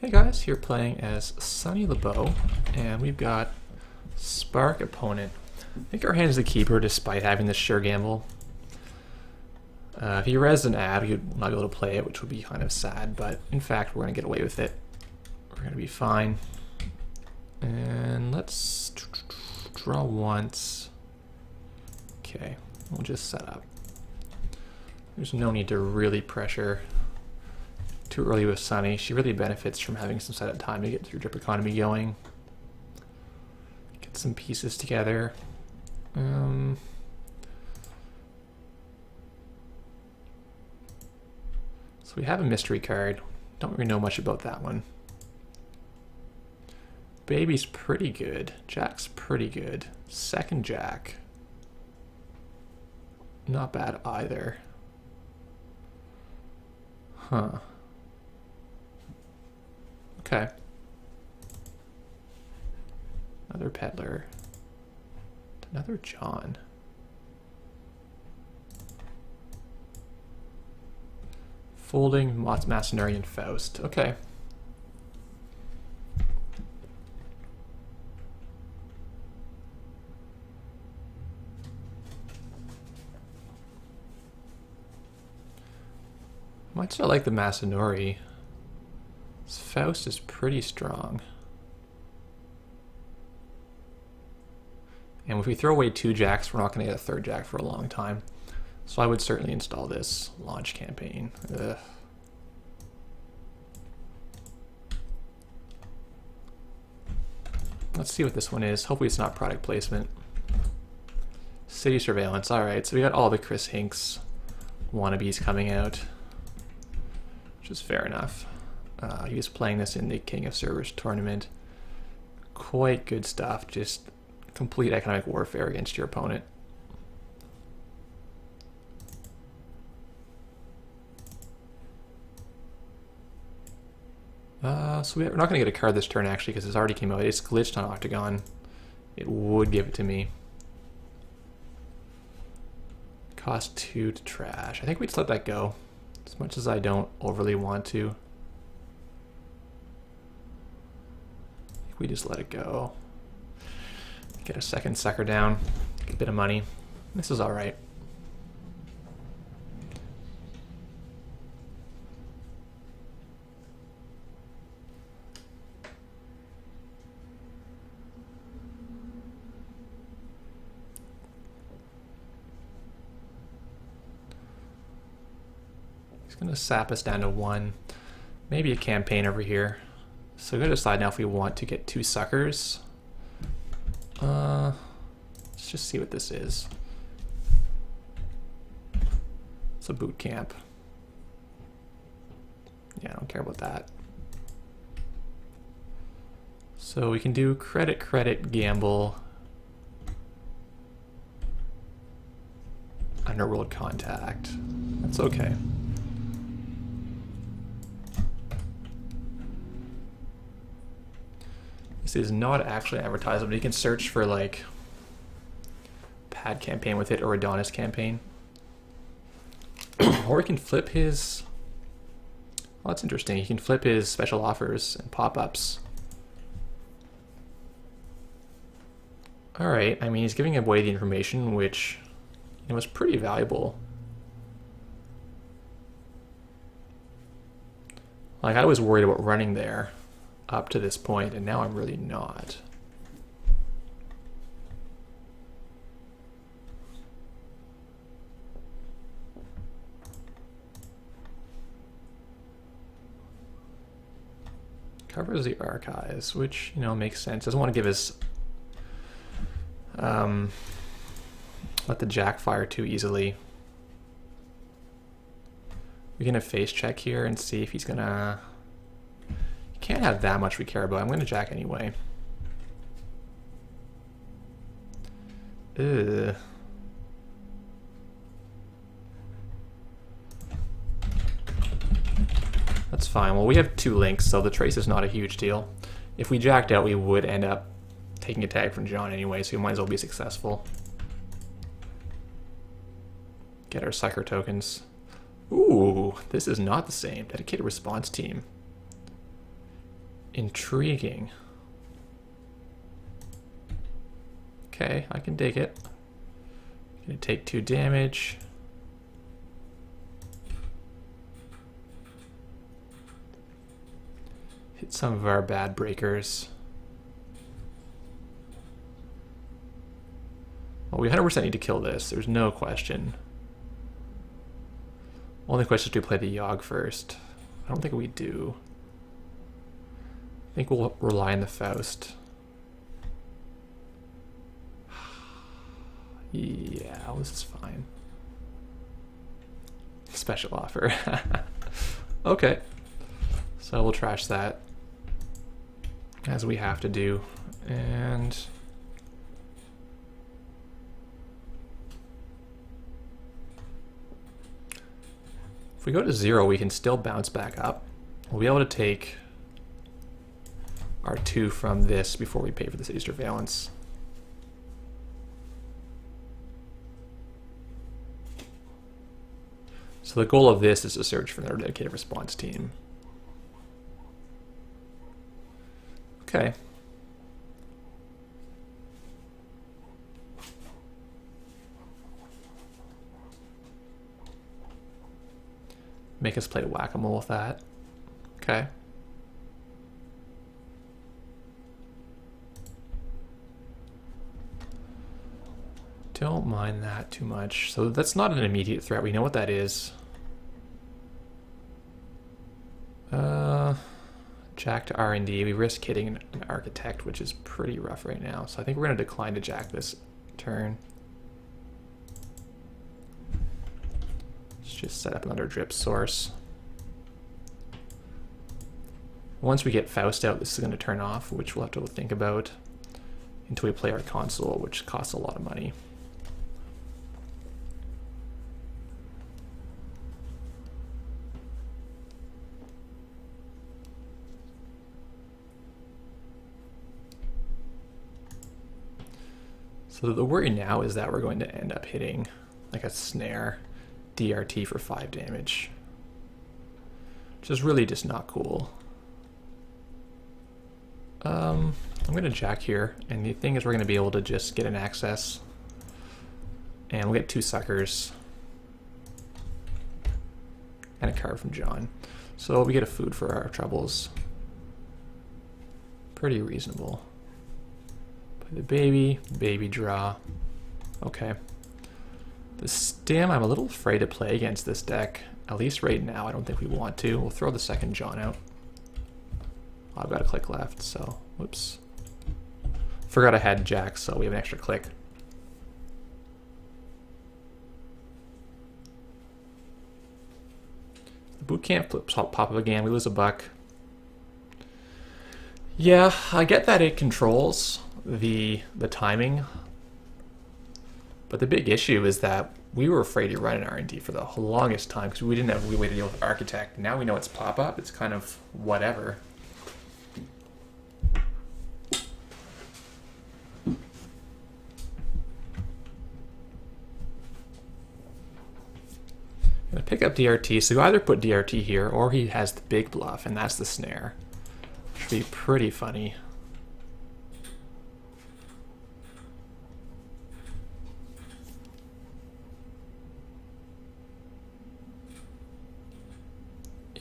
Hey guys, here playing as Sunny LeBeau, and we've got Spark opponent. I think our hand's the keeper despite having this sure gamble. If he res an ad, we'd not be able to play it, which would be kind of sad, but in fact we're going to get away with it. We're going to be fine. And let's draw once. Okay, we'll just set up. There's no need to really pressure too early with Sunny. She really benefits from having some setup time to get your drip economy going. Get some pieces together. So we have a mystery card. Don't really know much about that one. Baby's pretty good. Jack's pretty good. Second Jack. Not bad either. Huh. Okay. Another peddler. Another John. Folding, Masonary, and Faust. Okay. Might still like the Masonary. This Faust is pretty strong. And if we throw away 2 jacks, we're not going to get a 3rd jack for a long time. So I would certainly install this launch campaign. Ugh. Let's see what this one is. Hopefully it's not product placement. City Surveillance. Alright, so we got all the Chris Hinks wannabes coming out, which is fair enough. He was playing this in the King of Servers tournament. Quite good stuff. Just complete economic warfare against your opponent. So we're not going to get a card this turn actually because it's already came out. It's glitched on Octagon. It would give it to me. Cost 2 to trash. I think we just let that go, as much as I don't overly want to. I think we just let it go. Get a second sucker down, get a bit of money. This is alright. He's going to sap us down to 1. Maybe a campaign over here. So we're going to decide now if we want to get 2 suckers. Let's just see what this is. It's a boot camp. Yeah, I don't care about that. So we can do credit, credit, gamble, underworld contact. That's okay. This is not actually an advertisement. You can search for like pad campaign with it or Adonis campaign. Or you can flip his, well, that's interesting. You can flip his special offers and pop-ups. Alright, I mean, he's giving away the information, which was pretty valuable. Like, I was worried about running there up to this point, and now I'm really not. Covers the archives, which, makes sense. Doesn't want to give us let the jack fire too easily. We can have face check here and see if he's gonna. Can't have that much we care about. I'm gonna jack anyway. Ugh. That's fine. Well, we have 2 links, so the trace is not a huge deal. If we jacked out, we would end up taking a tag from John anyway, so we might as well be successful. Get our sucker tokens. Ooh, this is not the same. Dedicated response team. Intriguing. Okay, I can dig it. Gonna take 2 damage. Hit some of our bad breakers. Well, we 100% need to kill this. There's no question. Only question is, do we play the Yogg first? I don't think we do. I think we'll rely on the Faust. Yeah, this is fine. Special offer. Okay. So we'll trash that, as we have to do. And if we go to 0, we can still bounce back up. We'll be able to take our 2 from this before we pay for the city's surveillance. So the goal of this is to search for another dedicated response team. Okay. Make us play whack-a-mole with that. Okay. Don't mind that too much. So that's not an immediate threat. We know what that is. Jack to R&D. We risk hitting an architect, which is pretty rough right now. So I think we're going to decline to jack this turn. Let's just set up another drip source. Once we get Faust out, this is going to turn off, which we'll have to think about until we play our console, which costs a lot of money. So the worry now is that we're going to end up hitting like a snare DRT for 5 damage, which is really just not cool. I'm going to jack here, and the thing is we're going to be able to just get an access, and we'll get 2 suckers and a card from John. So we get a food for our troubles. Pretty reasonable. Play the baby draw. Okay. The stem, I'm a little afraid to play against this deck. At least right now, I don't think we want to. We'll throw the second John out. I've got a click left, so whoops. Forgot I had Jack, so we have an extra click. The boot camp pop up again. We lose a buck. Yeah, I get that it controls the timing, but the big issue is that we were afraid to run an R&D for the longest time because we didn't have a way to deal with Architect. Now we know it's pop up. It's kind of whatever. I'm gonna pick up DRT, so either put DRT here or he has the big bluff, and that's the snare. Should be pretty funny.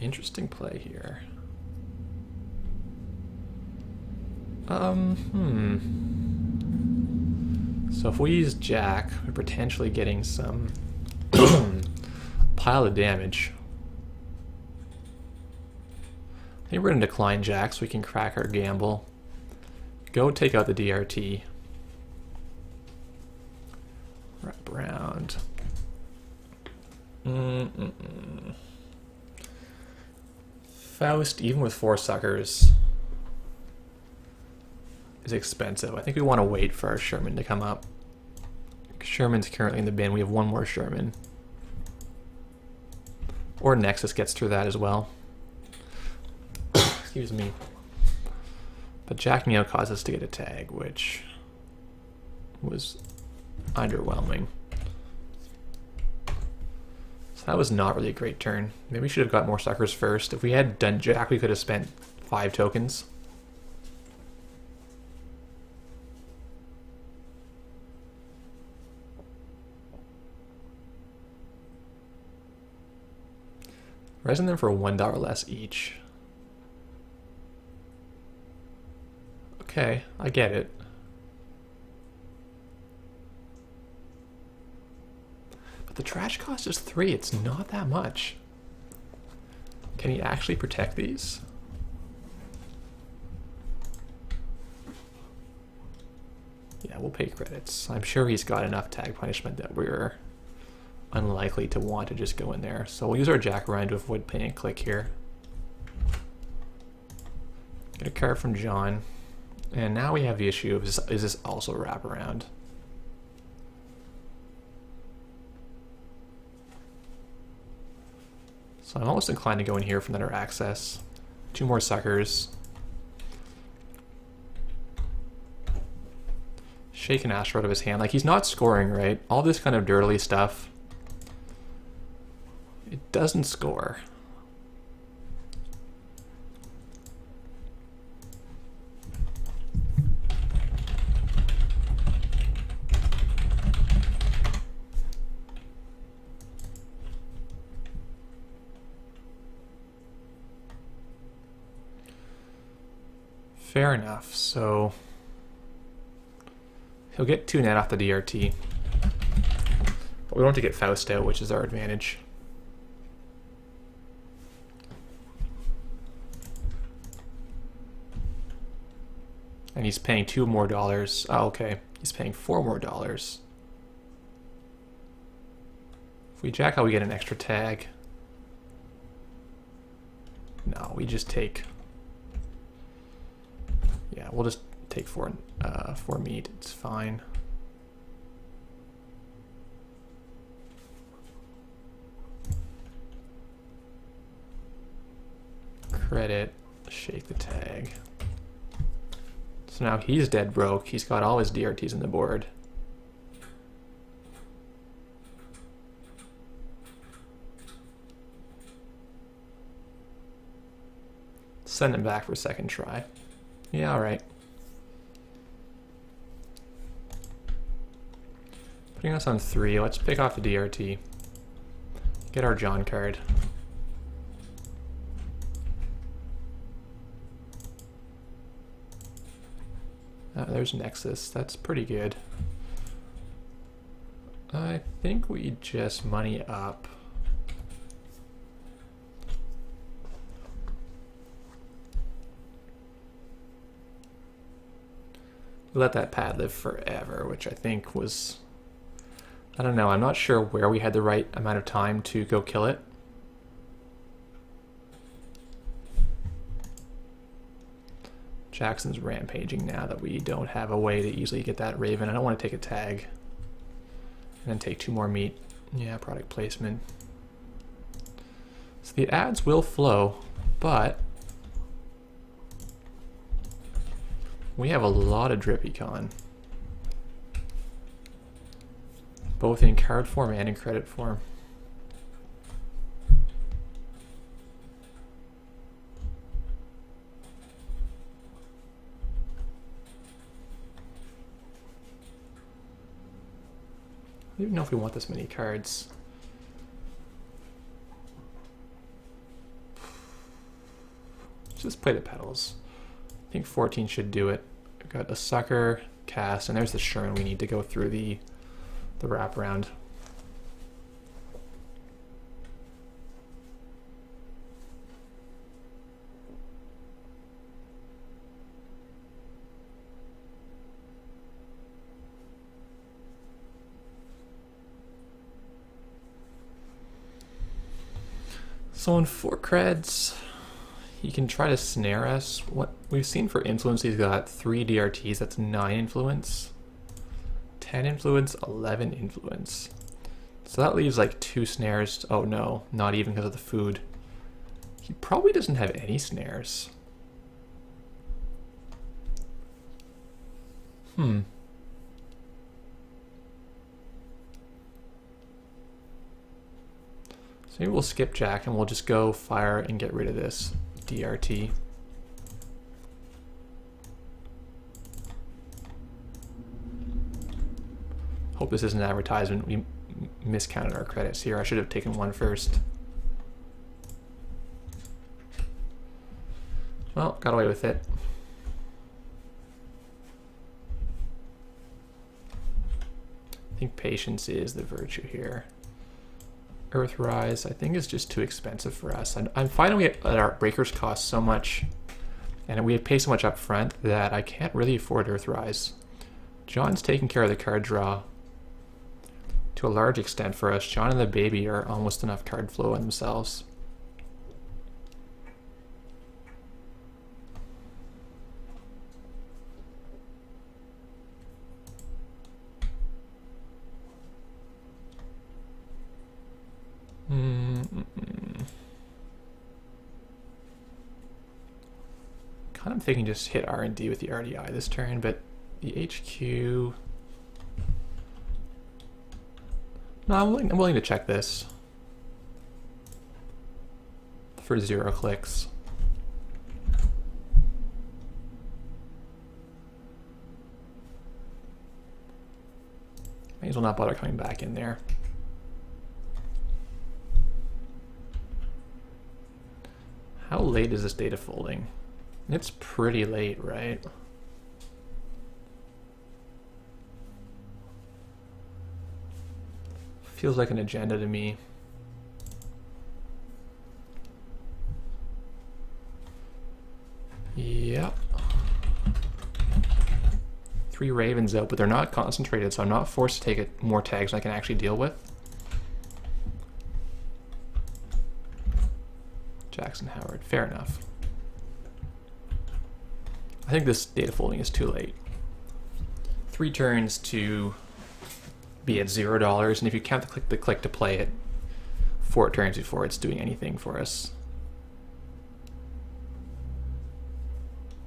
Interesting play here. So if we use Jack, we're potentially getting some pile of damage. I think we're going to decline Jack so we can crack our gamble. Go take out the DRT. Wrap around. Faust, even with 4 suckers, is expensive. I think we want to wait for our Sherman to come up. Sherman's currently in the bin. We have 1 more Sherman. Or Nexus gets through that as well. Excuse me. But Jack Neo caused us to get a tag, which was underwhelming. So that was not really a great turn. Maybe we should have got more suckers first. If we had done Jack, we could have spent 5 tokens. Resin them for $1 less each. Okay, I get it. But the trash cost is 3, it's not that much. Can he actually protect these? Yeah, we'll pay credits. I'm sure he's got enough tag punishment that we're unlikely to want to just go in there. So we'll use our Jack Ryan to avoid paying a click here. Get a card from John. And now we have the issue of, is this also wraparound? So I'm almost inclined to go in here for another access. 2 more suckers. Shake an Astro out of his hand. Like, he's not scoring, right? All this kind of dirty stuff. It doesn't score. Fair enough, so he'll get 2 net off the DRT. But we want to get Faust out, which is our advantage. And he's paying $2 more. Oh, okay. He's paying $4 more. If we jack out, we get an extra tag. No, we just take... Yeah, we'll just take 4 meat. It's fine. Credit, shake the tag. So now he's dead broke. He's got all his DRTs on the board. Send him back for a second try. Yeah, alright. Putting us on 3, let's pick off the DRT. Get our John card. There's Nexus, that's pretty good. I think we just money up. We let that pad live forever, which I think was... I don't know, I'm not sure where we had the right amount of time to go kill it. Jackson's rampaging now that we don't have a way to easily get that Raven. I don't want to take a tag. And then take 2 more meat. Yeah, product placement. So the ads will flow, but we have a lot of drip econ. Both in card form and in credit form. I don't even know if we want this many cards. Let's just play the petals. I think 14 should do it. I've got a sucker, cast, and there's the Sherman we need to go through the wraparound. So on 4 creds, he can try to snare us. What we've seen for influence, he's got 3 DRTs, that's 9 influence. 10 influence, 11 influence. So that leaves like 2 snares. Oh no, not even because of the food. He probably doesn't have any snares. So maybe we'll skip Jack and we'll just go fire and get rid of this DRT. Hope this isn't an advertisement. We miscounted our credits here. I should have taken 1 first. Well, got away with it. I think patience is the virtue here. Earthrise, I think, is just too expensive for us. I'm finding that our breakers cost so much, and we pay so much up front that I can't really afford Earthrise. John's taking care of the card draw to a large extent for us. John and the baby are almost enough card flow in themselves. Kind of thinking just hit R&D with the RDI this turn, but the HQ... No, I'm willing to check this for 0 clicks. May as well not bother coming back in there. How late is this data folding? It's pretty late, right? Feels like an agenda to me. Yep. 3 ravens out, but they're not concentrated, so I'm not forced to take more tags than I can actually deal with. Jackson Howard, fair enough. I think this data folding is too late. 3 turns to be at $0, and if you count the click to play it, 4 turns before it's doing anything for us.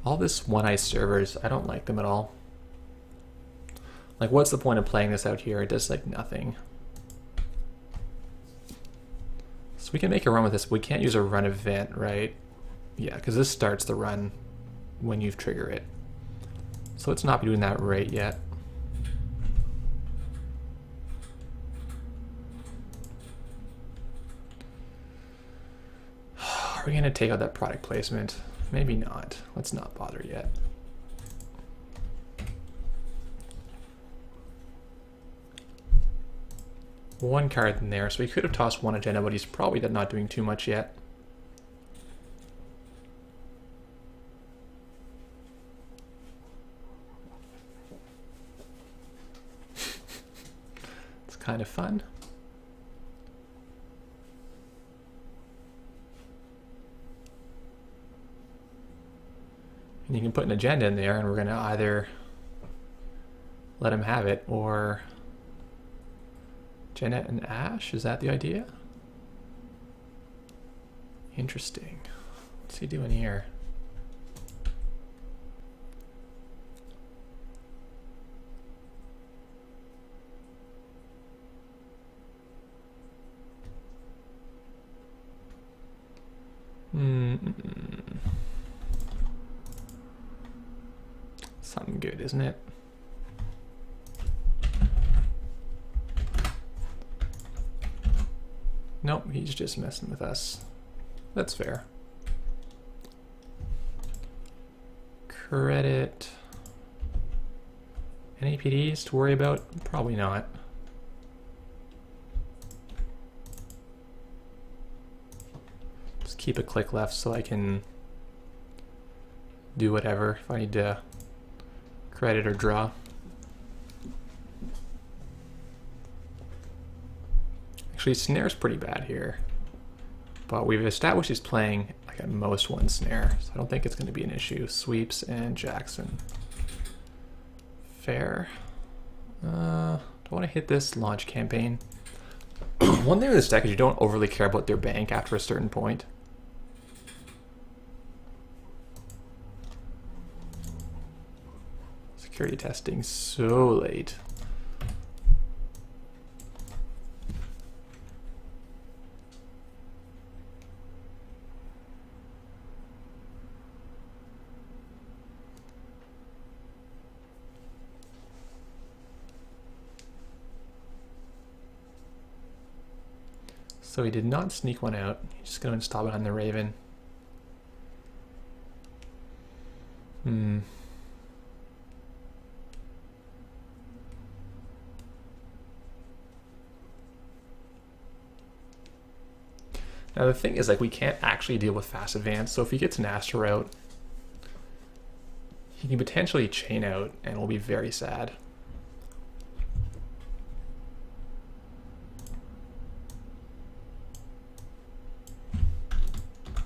All this one-ice servers, I don't like them at all. Like, what's the point of playing this out here? It does like nothing. So we can make a run with this, but we can't use a run event, right? Yeah, because this starts the run when you trigger it. So let's not be doing that right yet. Are we going to take out that product placement? Maybe not. Let's not bother yet. One card in there, so he could have tossed one agenda, but he's probably not doing too much yet. It's kind of fun. And you can put an agenda in there, and we're going to either let him have it, or Janet and Ash, is that the idea? Interesting. What's he doing here? Something good, isn't it? Nope, he's just messing with us. That's fair. Credit. Any PDs to worry about? Probably not. Just keep a click left so I can do whatever if I need to credit or draw. Actually, snare's pretty bad here, but we've established he's playing like at most 1 snare, so I don't think it's going to be an issue. Sweeps and Jackson. Fair. Do I want to hit this launch campaign? One thing with this deck is you don't overly care about their bank after a certain point. Security testing so late. So he did not sneak one out. He's just going to install behind the Raven. Hmm. Now the thing is, like, we can't actually deal with fast advance, so if he gets an Astro out, he can potentially chain out, and we'll be very sad.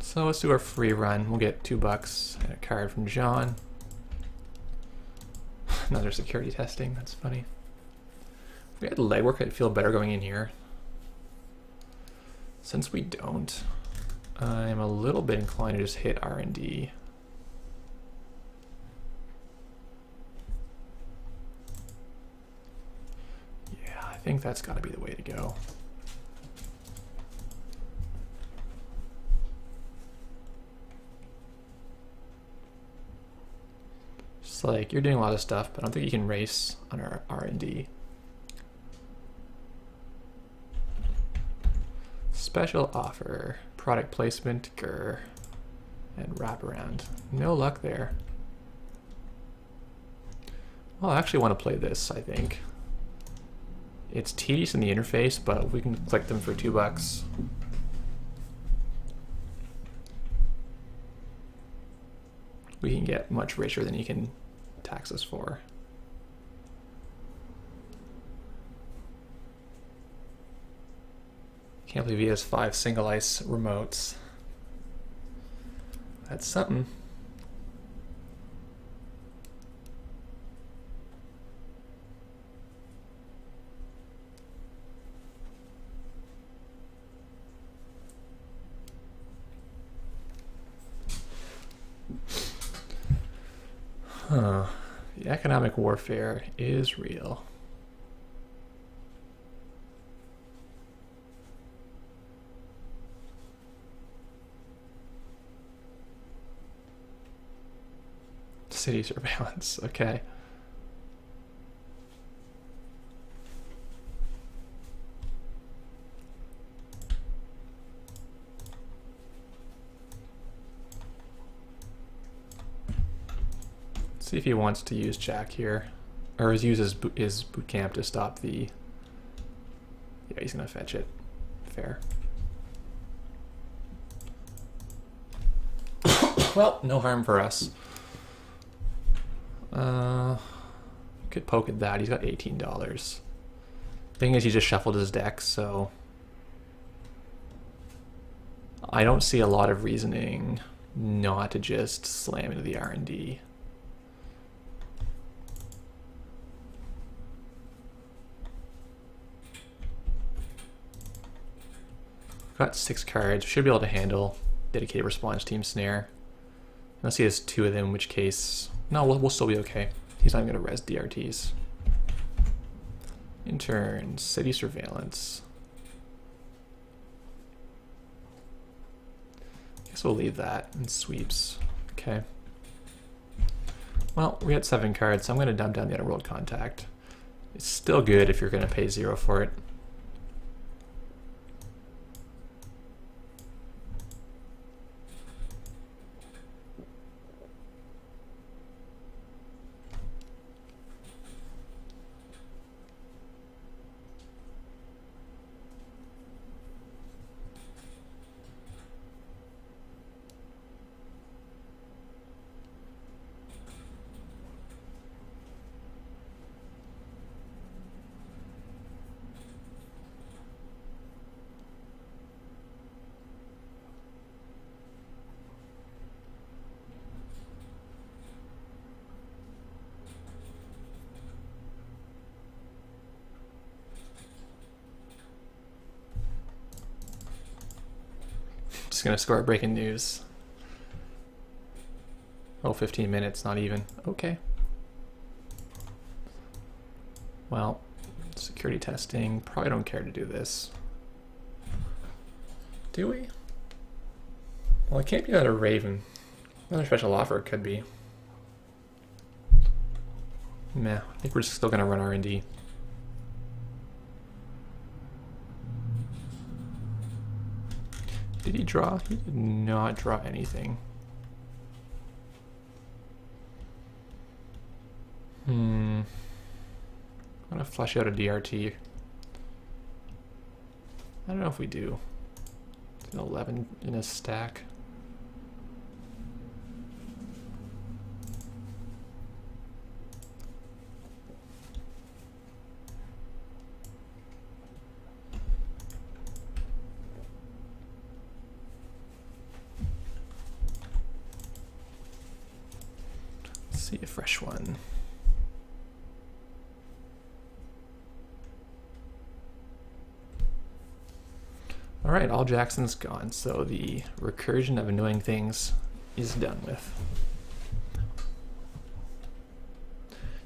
So let's do our free run. We'll get $2 and a card from John. Another security testing, that's funny. If we had legwork, I'd feel better going in here. Since we don't, I'm a little bit inclined to just hit R&D. Yeah, I think that's got to be the way to go. Just like, you're doing a lot of stuff, but I don't think you can race on our R&D. Special offer, product placement, grr, and wraparound. No luck there. Well, I actually want to play this, I think. It's tedious in the interface, but we can click them for $2. We can get much richer than you can tax us for. Can't believe he has 5 single ice remotes. That's something. Huh. The economic warfare is real. City surveillance, okay. See if he wants to use Jack here, or use his boot camp to stop the. Yeah, he's gonna fetch it. Fair. Well, no harm for us. Could poke at that. He's got $18. Thing is, he just shuffled his deck, so I don't see a lot of reasoning not to just slam into the R&D. Got 6 cards. Should be able to handle dedicated response team snare. Unless he has 2 of them, in which case, no, we'll still be okay. He's not going to res DRTs. In turn, city surveillance. Guess we'll leave that and sweeps. Okay. Well, we had 7 cards, so I'm going to dump down the Underworld Contact. It's still good if you're going to pay 0 for it. Just gonna score breaking news. Oh, 15 minutes, not even. Okay. Well, security testing. Probably don't care to do this. Do we? Well, it can't be that a Raven. Another special offer it could be. Meh, I think we're still gonna run R&D. Did he draw? He did not draw anything. want to flush out a DRT. I don't know if we do. It's an 11 in a stack. Let's see a fresh one. All right, all Jackson's gone, so the recursion of annoying things is done with.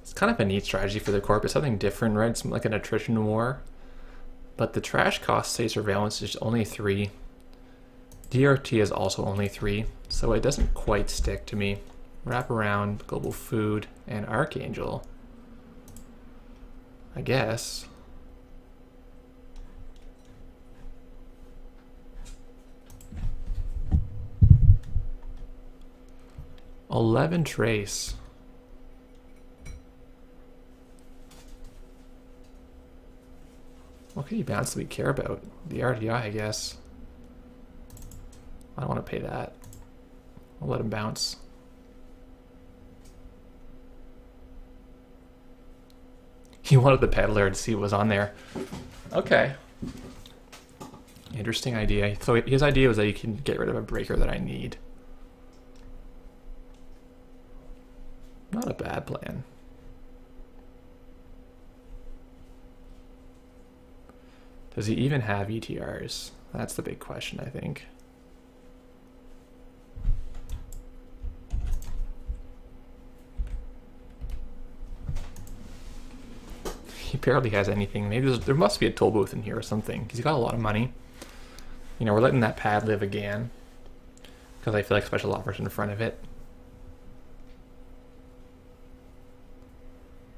It's kind of a neat strategy for the corp. It's something different, right? It's like an attrition war, but the trash cost, say surveillance, is only 3. DRT is also only 3, so it doesn't quite stick to me. Wraparound, global food, and Archangel, I guess. $11 trace. What can you bounce that we care about? The RDI, I guess. I don't want to pay that. I'll let him bounce. He wanted the peddler to see what was on there. Okay. Interesting idea. So his idea was that you can get rid of a breaker that I need. Not a bad plan. Does he even have ETRs? That's the big question, I think. He barely has anything. Maybe there must be a toll booth in here or something, because he's got a lot of money. You know, we're letting that pad live again, because I feel like special offers in front of it.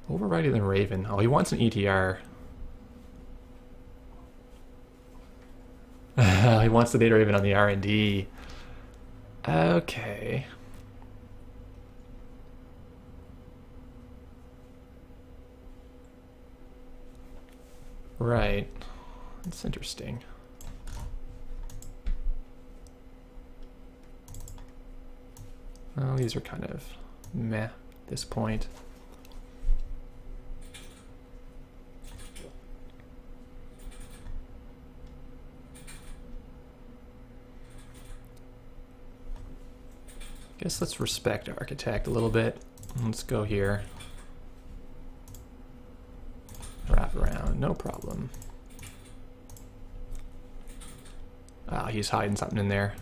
Overriding the Raven. Oh, he wants an ETR. He wants the Data Raven on the R&D. Okay. Right. That's interesting. Well, these are kind of meh at this point. Guess let's respect Architect a little bit. Let's go here. Wrap around, no problem. Ah, he's hiding something in there.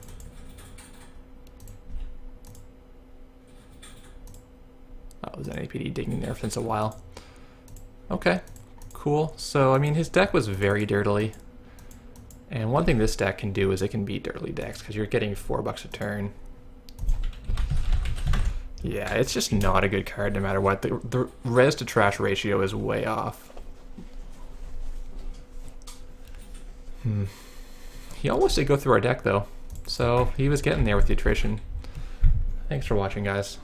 Oh, it was an APD digging there since a while. Okay, cool. So, I mean, his deck was very dirtily. And one thing this deck can do is it can beat dirtly decks, because you're getting $4 a turn. Yeah, it's just not a good card no matter what. The res to trash ratio is way off. He almost did go through our deck though, so he was getting there with the attrition. Thanks for watching, guys.